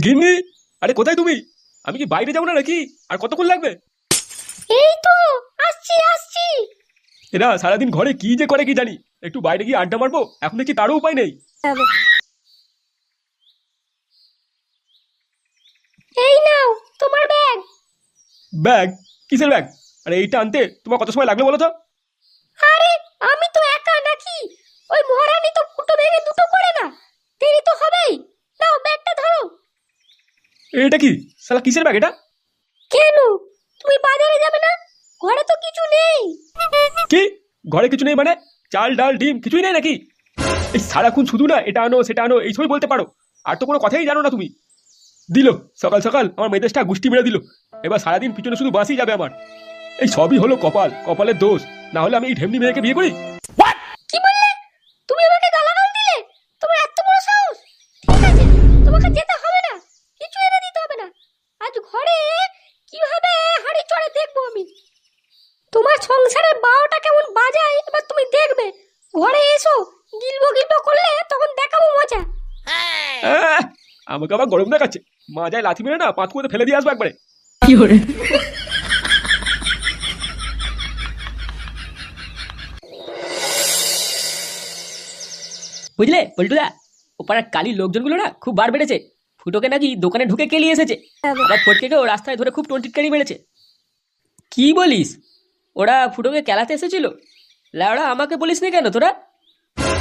গিন্নি, আরে কোথায় তুমি? আমি কি বাইরে যাবো না নাকি? আর কতক্ষণ লাগবে? এই তো আসছি আসছি। এরা সারাদিন ঘরে কি যে করে কি জানি, একটু বাইরে গিয়ে আড্ডা মারবো, এখন দেখি তারও উপায় নেই। এই নাও তোমার ব্যাগ। ব্যাগ? কিসের ব্যাগ? আরে এইটা আনতে তোমার কত সময় লাগলো বলো তো? আরে আমি তো একা নাকি, ওই মহারানী তো ফুটো ভেঙে দুটো করে না, দেরি তো হবেই। নাও ব্যাগটা ধরো। এটা কি শালা কিসের ব্যাগ এটা? কেন তুমি বাজারে যাবে না? ঘরে তো কিছু নেই। কি ঘরে কিছু নেই মানে? চাল ডাল ডিম কিছুই নেই নাকি? এই সারাক্ষণ শুধু না এটা আনো সেটা আনো এই সবই বলতে পারো, আর তো কোনো কথাই জানো না তুমি। দিল সকাল সকাল আমার মেয়েদেশটা গুষ্টি মেরে দিল, এবার সারাদিন পিছনে শুধু বাঁচই যাবে আমার। এই সবই হলো কপাল, কপালের দোষ, না হলে আমি এই ঢেমনি মেয়েকে বিয়ে করি? কি বললে? তুমি আমাকে গালাগাল দিলে? তোমার এত বড় সাহস! ঠিক আছে, তোমাকে যেতে হবে না, কিছু এনে দিতে হবে না। আজ ঘরে কিভাবে হাঁড়ি চড়ে দেখবো আমি। তোমার সংসারের বারোটা কেমন বাজায় এবার তুমি দেখবে। ঘরে এসো, গিলবো গিলবো করলে তখন দেখাবো মজা। আহ, আমাকে আবার গরম দেখাচ্ছে। মাজায় লাথি মেরে না পাঁচ করে ফেলে দিয়ে আসবো একবারে। বুঝলে পল্টুদা, ওপাড়ার কালী লোকজনগুলো না খুব বার বেড়েছে। ফুটোকে নাকি দোকানে ঢুকে কেলিয়ে এসেছে, আবার ফটকেকেও রাস্তায় ধরে খুব টন্টিটকারি মেরেছে। কি বলিস? ওরা ফুটোকে কেলাতে এসেছিল? লাউড়া আমাকে বলিস নি কেন? তোরা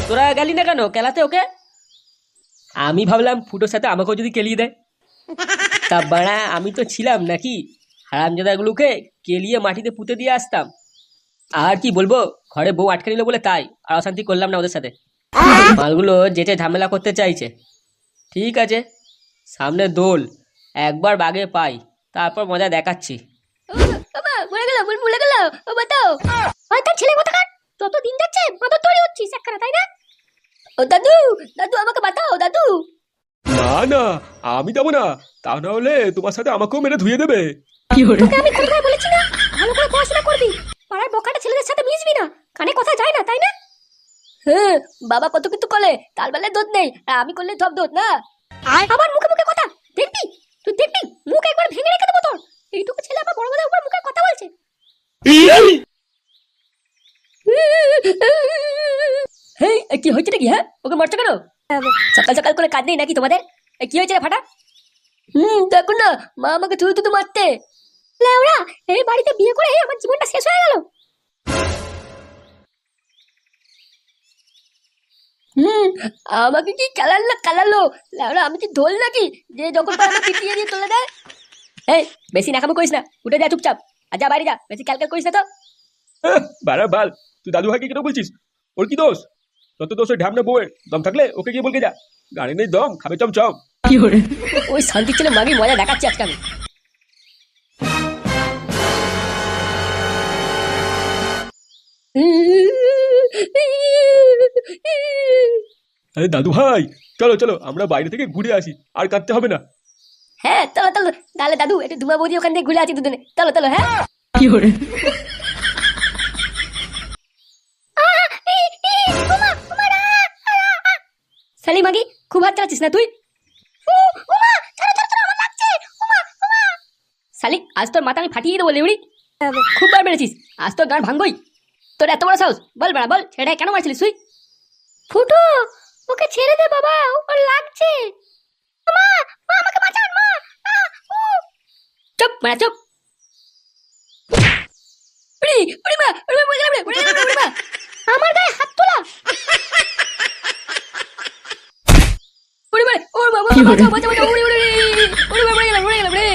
তোরা গেলি না কেন কেলাতে ওকে? আমি ভাবলাম ফুটোর সাথে আমাকেও যদি কেলিয়ে দেয়। তা বাড়া আমি তো ছিলাম নাকি, হারামজাদাগুলোকে কেলিয়ে মাটিতে পুঁতে দিয়ে আসতাম। আর কি বলবো, ঘরে বউ আটকে নিল বলে তাই আর অশান্তি করলাম না ওদের সাথে। মালগুলো যেটা ঝামেলা করতে চাইছে। ঠিক আছে, সামনে দোল, একবার বাগে পাই, তারপর মজা দেখাচ্ছি। বাবা মরে গেল, মরে গেল। ও বাতাও হয়তো ছেলে কোথাকার, যত দিন যাচ্ছে মাদর তৈরি হচ্ছিস একখানা, তাই না? ও দাদু, দাদু আমাকে বাতাও দাদু। না না, আমি যাবো না, তা না হলে তোমার সাথে আমাকেও মেরে ধুয়ে দেবে। তোকে আমি কতবার বলেছি না ভালো করে পড়াশোনা করবি, পাড়ার বকাটা ছেলেদের সাথে মিশবি না, কানে কথা যায় না, তাই না? হ্যাঁ, বাবা কত কিন্তু করলে তার বেলায় দোদ নেই, আর আমি করলে সব দোদ না। আবার মুখে মুখে কথা, দেখবি তুই দেখবি মুখ একবার ভেঙে রেখে দেবো তোর। এইটুকু ছেলে আমার বড় বড় উপর মুখে কথা বলছে। হেই কি হয়েছে নাকি? হ্যাঁ, ওকে মারছো কেন? সকাল সকাল করে কাজ নেই নাকি তোমাদের? কি হয়েছে রে ফাটা? দেখুন না, মা আমাকে থুতু থুতু মারতে। লেওড়া, এই বাড়িতে বিয়ে করে আমার জীবনটা শেষ হয়ে গেল। আমাকে কি কালালো লেওড়া, আমি কি ঢোল নাকি যে যখন পারে আমাকে পিটিয়ে দিয়ে তুলে দেয়? এই বেশি নাকামো করিস না, উঠে যা চুপচাপ, আর যা বাইরে যা, বেশি ক্যালক্যাল করিস না তো। বাড়া বাল, তুই দাদু ভাইকে কেন বলছিস? ওর কি দোষ? তত দোষ ওই ঢ্যামনা বউয়ের, দম থাকলে ওকে গিয়ে বলকে যা। গাড়ি নেই দম, খাবে চমচম। ওই শান্তির ছেলে মাগি মজা দেখাচ্ছি আজকে আমি। আরে দাদু ভাই, চলো চলো আমরা বাইরে থেকে ঘুরে আসি, আর কাঁদতে হবে না। হ্যাঁ চলো চলো, তাহলে দাদু একটু ধুমা বৌদি ওখান থেকে ঘুরে আছি দুজনে, চলো চলো। হ্যাঁ সালি মাগি, খুব হাত চালাচ্ছিস না তুই। শালিক, আজ তোর মাথা আমি ফাটিয়ে দেবো লেউড়ি। খুব বার বেড়েছিস, আজ তোর গান ভাঙবই। তোর এত বড় সাহস, বল বেড়া বল, ছেড়ে কেন মারছিলিস তুই? ফুটো, ওকে ছেড়ে দে বাবা, ওর লাগছে। মা, মা আমাকে বাঁচান মা। চুপ মারা চুপ। উড়ি উড়ি মা, উড়ি মা, উড়ি মা, উড়ি মা। আমার গায়ে হাত তোলা। উড়ি মারে, ওর বাবা বাঁচাও বাঁচাও বাঁচাও, উড়ি উড়ি উড়ি মরে গেলাম মরে গেলাম রে।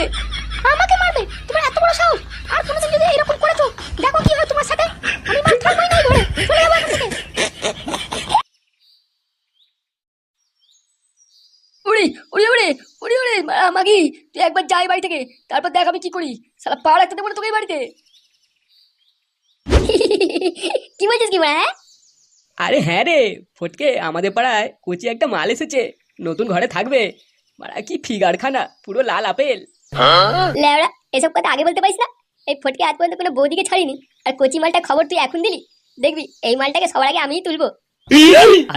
আমাকে মারবে? তোমার এত বড় সাহস! আর কোনোদিন যদি এরকম করেছো, দেখো কি হয় তোমার সাথে। আমি মার থাকবোই না এই ঘরে, চলে যাবো এখান থেকে। উড়ি উড়ি উড়ি উড়ি উড়ি মাগি, তুই একবার যাই বাড়ি থেকে, তারপর দেখ আমি কি করি। শালা পা রাখতে দেবো না তোকে এই বাড়িতে। কি বলছিস কি মা? আরে হ্যাঁ রে ফটকে, আমাদের পাড়ায় কোচি একটা মাল এসেছে, নতুন ঘরে থাকবে। মারা কি ফিগার খানা, পুরো লাল আপেল। লেওড়া, এসব কথা আগে বলতে পারিস না? এই ফটকে আজ পর্যন্ত কোনো বৌদিকে ছাড়িনি, আর কচি মালটা খবর তুই এখন দিলি। দেখবি এই মালটাকে সবার আগে আমিই তুলবো।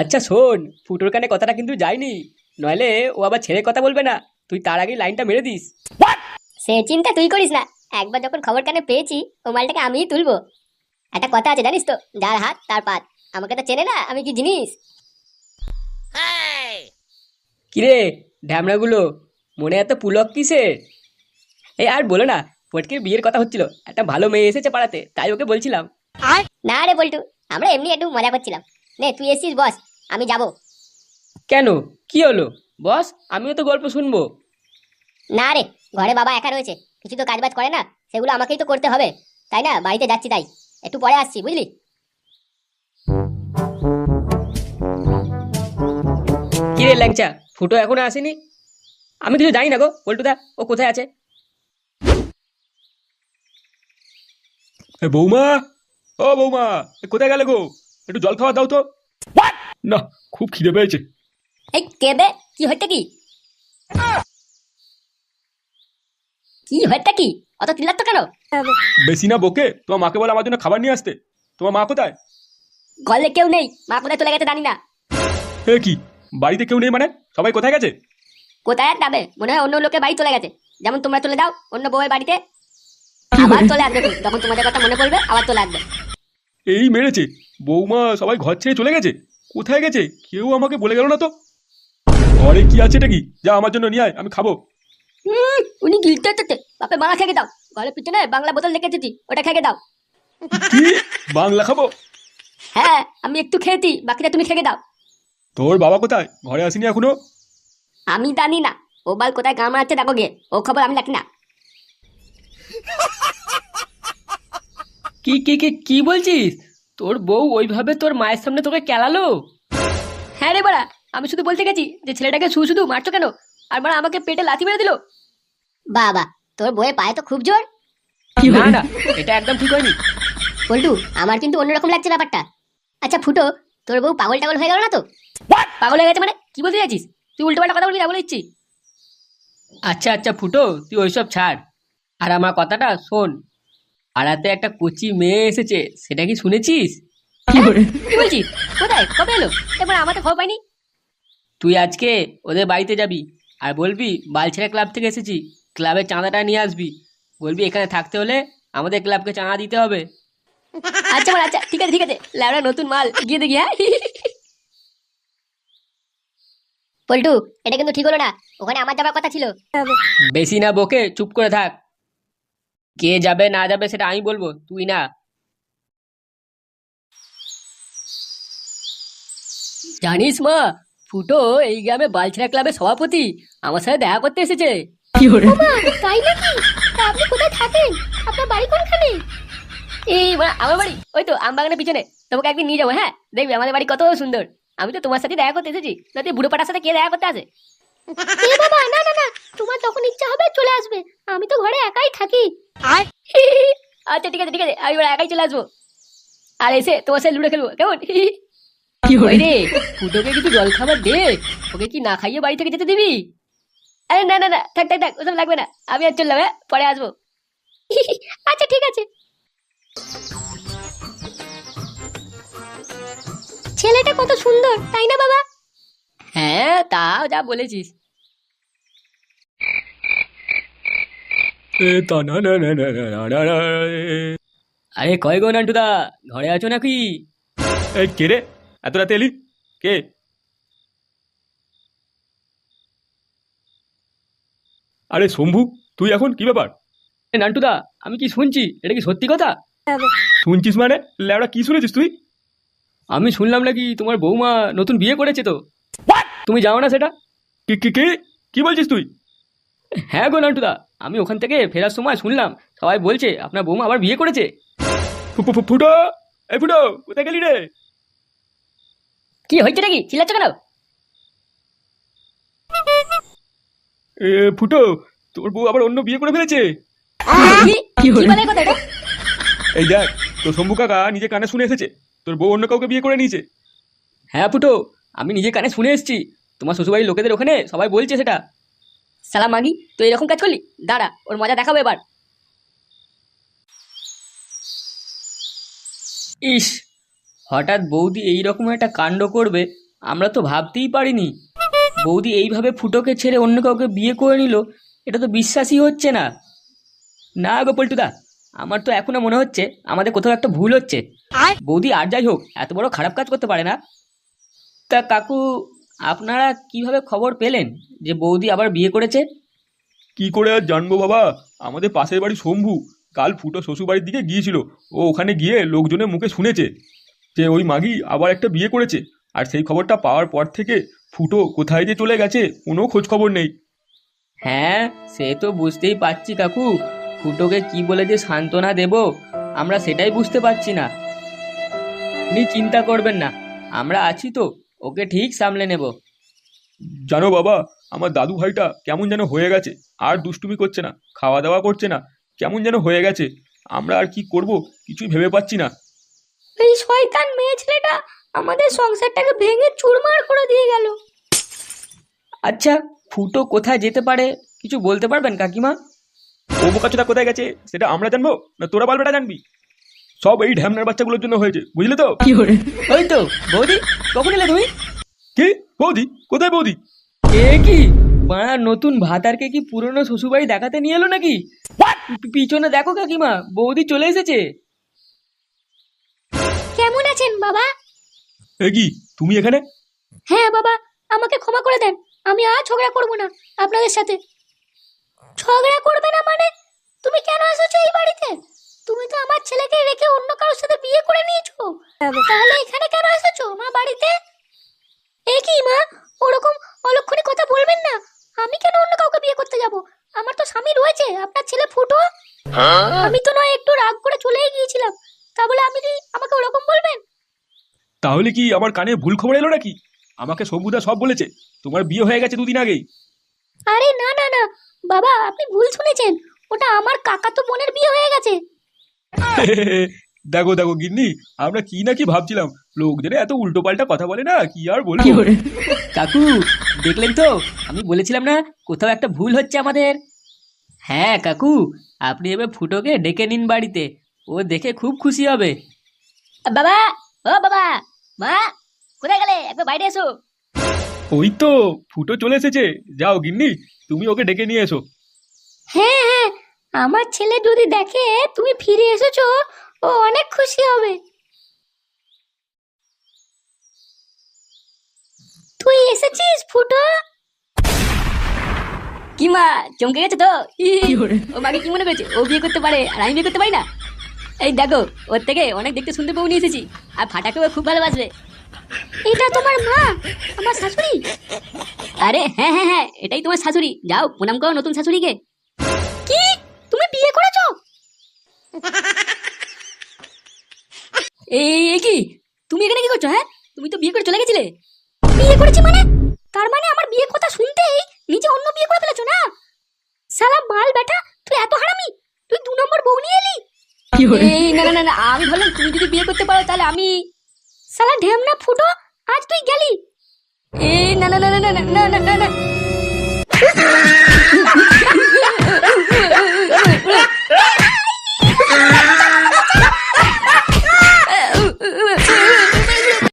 আচ্ছা শোন, ফুটোর কানে কথাটা কিন্তু যায়নি, নইলে ও আবার ছেড়ে কথা বলবে না। তুই তার আগে লাইনটা মেরে দিস। সে চিন্তা তুই করিস না, একবার যখন খবর কানে পেয়েছি ও মালটাকে আমিই তুলবো। একটা কথা আছে জানিস তো, যার হাত তার পাত। আমাকে তো চেনে না আমি কি জিনিস। কিরে ঢ্যামড়াগুলো, মনে এত পুলক কিসের? এই আর বলো না, ফটকের বিয়ের কথা হচ্ছিল, একটা ভালো মেয়ে এসেছে পাড়াতে, তাই ওকে বলছিলাম। না রে বল্টু, আমরা এমনি একটু মজা করছিলাম। নে তুই এসছিস বস, আমি যাব। কেন, কি হলো বস? আমিও তো গল্প শুনবো। না রে, ঘরে বাবা একা রয়েছে, কিছু তো কাজবাজ করে না, সেগুলো আমাকেই তো করতে হবে, তাই না? বাড়িতে যাচ্ছি, তাই একটু পরে আসছি, বুঝলি? কিরে ল্যাংচা, ফুটো এখনো আসেনি? আমি কিছু জানি না গো পল্টুদা, ও কোথায় আছে? বৌমা, ও বৌমা, কোথায় গেলে গো? একটু জল খাওয়া দাও তো। না, খুব খিদে পেয়েছে। এই কেবে, কি হইতে কি? কি হইতে কি? অত চিল্লাচ্ছ কেন? বেশি না বকে তোমার মাকে বলে আমার জন্য খাবার নিয়ে আসতে। তোমার মা কোথায়? ঘরে কেউ নেই, মা কোথায় চলে গেছে জানি না। এ কি, বাড়িতে কেউ নেই মানে? সবাই কোথায় গেছে? কোথায় আর যাবে, মনে হয় অন্য লোকের বাড়ি চলে গেছে। যেমন তোমরা চলে যাও অন্য বউয়ের বাড়িতে, আবার চলে আসবে যখন তোমাদের কথা মনে পড়বে, আবার চলে আসবে। এই মেরেছে, বৌমা সবাই ঘর ছেড়ে চলে গেছে। কোথায় গেছে কেউ আমাকে বলে গেল না তো। ঘরে কি আছে এটা কি? যা আমার জন্য নিয়ে আয়, আমি খাবো। উনি গিলতে হচ্ছে, বাপে মারা খেয়ে দাও। ঘরের পিছনে বাংলা বোতল রেখে দিচ্ছি, ওটা খেয়ে দাও। কি বাংলা খাবো? হ্যাঁ, আমি একটু খেয়েছি, বাকিটা তুমি খেয়ে দাও। তোর বাবা কোথায়? ঘরে আসেনি এখনো? আমি জানি না, ও বাল কোথায় গান মারাচ্ছে দেখো গিয়ে, ও খবর আমি রাখি না। কি কি কি কি বলছিস? তোর বউ ওইভাবে তোর মায়ের সামনে তোকে কেলালো? হ্যাঁ রে বাড়া, আমি শুধু বলতে গেছি যে ছেলেটাকে শুধু শুধু মারছো কেন, আর বাড়া আমাকে পেটে লাথি মেরে দিল। বাবা, তোর বউয়ের পায়ে তো খুব জোর। না না, এটা একদম ঠিক হয়নি। পল্টু, আমার কিন্তু অন্যরকম লাগছে ব্যাপারটা। আচ্ছা ফুটো, তোর বউ পাগল টাগল হয়ে গেল না তো? পাগল হয়ে গেছে মানে কি বলতে চাইছিস? তুই উল্টো পাল্টা কথা বলবি না বলে দিচ্ছি। আচ্ছা আচ্ছা ফুটো, তুই ওইসব ছাড়, আর আমার কথাটা শোন। পাড়াতে একটা কচি মেয়ে এসেছে, সেটা কি শুনেছিস? কি বলছিস? কোথায়, কবে এলো? এবার আমার তো খবর পাইনি। তুই আজকে ওদের বাড়িতে যাবি, আর বলবি বালছেড়া ক্লাব থেকে এসেছি, ক্লাবের চাঁদাটা নিয়ে আসবি। বলবি এখানে থাকতে হলে আমাদের ক্লাবকে চাঁদা দিতে হবে। আচ্ছা মানে আচ্ছা, ঠিক আছে ঠিক আছে, ল্যাবড়া নতুন মাল, গিয়ে দেখি। হ্যাঁ পল্টু, এটা কিন্তু ঠিক হলো না, ওখানে আমার যাবার কথা ছিল। বেশি না বকে চুপ করে থাক। কে যাবে না যাবে সেটা আমি বলবো, তুই না। জানিস মা, ফুটো এই গ্রামে বালছেড়া ক্লাবের সভাপতি, আমার সাথে দেখা করতে এসেছে। তাই নাকি? তা আপনি কোথায় থাকেন? আপনার বাড়ি কোনখানে? এই মানে আমার বাড়ি ওই তো আমবাগানের পিছনে। তোমাকে একদিন নিয়ে যাবো, হ্যাঁ দেখবি আমাদের বাড়ি কত সুন্দর। আমি তো তোমার সাথে দেখা করতে এসেছি, যাতে বুড়ো পাটার সাথে কে দেখা করতে আসে? এ বাবা, না না না, তোমার যখন ইচ্ছা হবে চলে আসবে, আমি তো ঘরে একাই থাকি। আচ্ছা ঠিক আছে ঠিক আছে, আমি এবার একাই চলে আসবো, আর এসে তোমার সাথে লুডো খেলবো, কেমন? ওই রে, ফুটোকে কিছু জল খাবার দে, ওকে কি না খাইয়ে বাড়ি থেকে যেতে দিবি? আরে না না না, থাক থাক থাক, ওসব লাগবে না, আমি আর চললাম, হ্যাঁ পরে আসবো। আচ্ছা ঠিক আছে। ছেলেটা কত সুন্দর, তাই না বাবা? হ্যাঁ তাও যা বলেছিস। এ তা না না না না না না না না, আরে কয় গো নান্টুদা, ঘরে আছো নাকি? এই কে রে? এত রাতে এলি? কে? আরে শম্ভু, তুই এখন কি ব্যাপার? এ নান্টুদা, আমি কি শুনছি, এটা কি সত্যি কথা? শুনছিস মানে? ল্যাবড়া কি শুনেছিস তুই? আমি শুনলাম নাকি তোমার বৌমা নতুন বিয়ে করেছে তো, তুমি জানো না সেটা? কি কি কি কি বলছিস তুই? হ্যাঁ গো নান্টুদা, আমি ওখান থেকে ফেরার সময় শুনলাম সবাই বলছে আপনার বৌমা আবার বিয়ে করেছে। ফুটো, এই ফুটো, কোথায় গেলি রে? কি হয়েছে নাকি, চিল্লাচ্ছ কেন? এ ফুটো, তোর বউ আবার অন্য বিয়ে করে ফেলেছে। কি বলে কথা এটা? এই দেখ, তোর শম্ভু কাকা নিজে কানে শুনে এসেছে তোর বউ অন্য কাউকে বিয়ে করে নিয়েছে। হ্যাঁ ফুটো, আমি নিজে কানে শুনে এসেছি, তোমার শ্বশুরবাড়ির লোকেদের ওখানে সবাই বলছে সেটা। সালাম মাগি, তুই এরকম কাজ করলি? দাঁড়া, ওর মজা দেখাবো এবার। ইস, হঠাৎ বৌদি এইরকম একটা কাণ্ড করবে আমরা তো ভাবতেই পারিনি। বৌদি এইভাবে ফুটোকে ছেড়ে অন্য কাউকে বিয়ে করে নিল, এটা তো বিশ্বাসই হচ্ছে না। না গো পল্টুদা, আমার তো এখনো মনে হচ্ছে আমাদের কোথাও একটা ভুল হচ্ছে। বৌদি আর যাই হোক এত বড় খারাপ কাজ করতে পারে না। তা কাকু, আপনারা কিভাবে খবর পেলেন যে বৌদি আবার বিয়ে করেছে? কি করে আর জানবো বাবা, আমাদের পাশের বাড়ি শম্ভু কাল ফুটো শ্বশুর বাড়ির দিকে গিয়েছিল। ও ওখানে গিয়ে লোকজনের মুখে শুনেছে যে ওই মাগি আবার একটা বিয়ে করেছে। আর সেই খবরটা পাওয়ার পর থেকে ফুটো কোথায় যে চলে গেছে কোনো খোঁজ খবর নেই। হ্যাঁ, সে তো বুঝতেই পারছি কাকু। ফুটোকে কি বলে যে সান্ত্বনা দেব আমরা সেটাই বুঝতে পারছি না। আপনি চিন্তা করবেন না, আমরা আছি তো, ওকে ঠিক সামলে নেব। জানো বাবা, আমার দাদু ভাইটা কেমন যেন হয়ে গেছে, আর দুষ্টুমি করছে না, খাওয়া দাওয়া করছে না, কেমন যেন হয়ে গেছে। আমরা আর কি করব কিছুই ভেবে পাচ্ছি না। এই শয়তান মেয়ে ছেলেটা আমাদের সংসারটাকে ভেঙে চুরমার করে দিয়ে গেল। আচ্ছা, ফুটো কোথায় যেতে পারে কিছু বলতে পারবেন কাকিমা? ও বোকাচোদা কোথায় গেছে সেটা আমরা জানবো না তোরা বালবেটা জানবি? সব এই ঢ্যামনার বাচ্চাগুলোর জন্য হয়েছে, বুঝলে তো? ওই তো বৌদি, কখন এলে তুমি? কি বৌদি? কোথায় বৌদি? এ কি বাড়া, নতুন ভাতারকে কি পুরনো শ্বশুরবাড়ি দেখাতে নিয়ে এলো নাকি? পিছনে দেখো কাকিমা, বৌদি চলে এসেছে। কেমন আছেন বাবা? এ কি তুমি এখানে? হ্যাঁ বাবা, আমাকে ক্ষমা করে দেন। আমি আর ঝগড়া করব না আপনাদের সাথে। ঝগড়া করবে না মানে? তুমি কেন এসেছো এই বাড়িতে? তুমি তো আমার ছেলেকে রেখে অন্য কারোর সাথে বিয়ে করে নিয়েছো, তাহলে এখানে কেন এসেছো মা বাড়িতে? এ কি মা, ওরকম অলক্ষণী কথা বলবেন না। আমি কেন অন্য কাউকে বিয়ে করতে যাব? আমার তো স্বামী রয়েছে, আপনার ছেলে ফুটো। আমি তো নয় একটু রাগ করে চলেই গিয়েছিলাম, তা বলে আমাকে ওরকম বলবেন? তাহলে কি আমার কানে ভুল খবর এলো নাকি? আমাকে শম্ভুদা সব বলেছে, তোমার বিয়ে হয়ে গেছে দুদিন আগেই। আরে না না না বাবা, আপনি ভুল শুনেছেন। ওটা আমার কাকাতো বোনের বিয়ে হয়ে গেছে। দেখো দেখো গিন্নি, আমরা কি না কি ভাবছিলাম, লোকজনে এত উল্টো পাল্টা কথা বলে না, কি আর বলবো। কাকু, দেখলেন তো, আমি বলেছিলাম না কোথাও একটা ভুল হচ্ছে আমাদের। হ্যাঁ কাকু, আপনি এবার ফুটোকে ডেকে নিন বাড়িতে, ও দেখে খুব খুশি হবে। বাবা, ও বাবা, মা কোথায় গেলে? একবার বাইরে এসো। ওই তো ফুটো চলে এসেছে, যাও গিন্নি তুমি ওকে ডেকে নিয়ে এসো। হ্যাঁ হ্যাঁ, আমার ছেলে যদি দেখে তুমি ফিরে এসেছো, ও অনেক খুশি হবে। তুই এসেছিস ফুটো? কি মা, চমকে গেছে তো? ও মাকে কি মনে করেছে ও বিয়ে করতে পারে আর আমি বিয়ে করতে পারি না? এই দেখো, ওর থেকে অনেক দেখতে শুনতে বউ নিয়ে এসেছি, আর ফাটাকেও খুব ভালোবাসবে। এটা তোমার মা, আমার শাশুড়ি? আরে হ্যাঁ হ্যাঁ হ্যাঁ, এটাই তোমার শাশুড়ি। যাও প্রণাম করো নতুন শাশুড়িকে। কি, তুমি বিয়ে করেছো? এই কি, তুমি এখানে কি করছো? হ্যাঁ, তুমি তো বিয়ে করে চলে গেছিলে। বিয়ে করেছি মানে? তার মানে আমার বিয়ের কথা শুনতেই নিজে অন্য বিয়ে করে ফেলেছো না? শালা মাল বেটা, তুই এত হারামি, তুই 2 নম্বর বউ নিয়ে এলি। এই না না না না, আমি ভাবলাম তুমি যদি বিয়ে করতে পারো তাহলে আমি। শালা ঢেমনা ফুটো, আজ তুই গেলি। এই না না না না না না না না না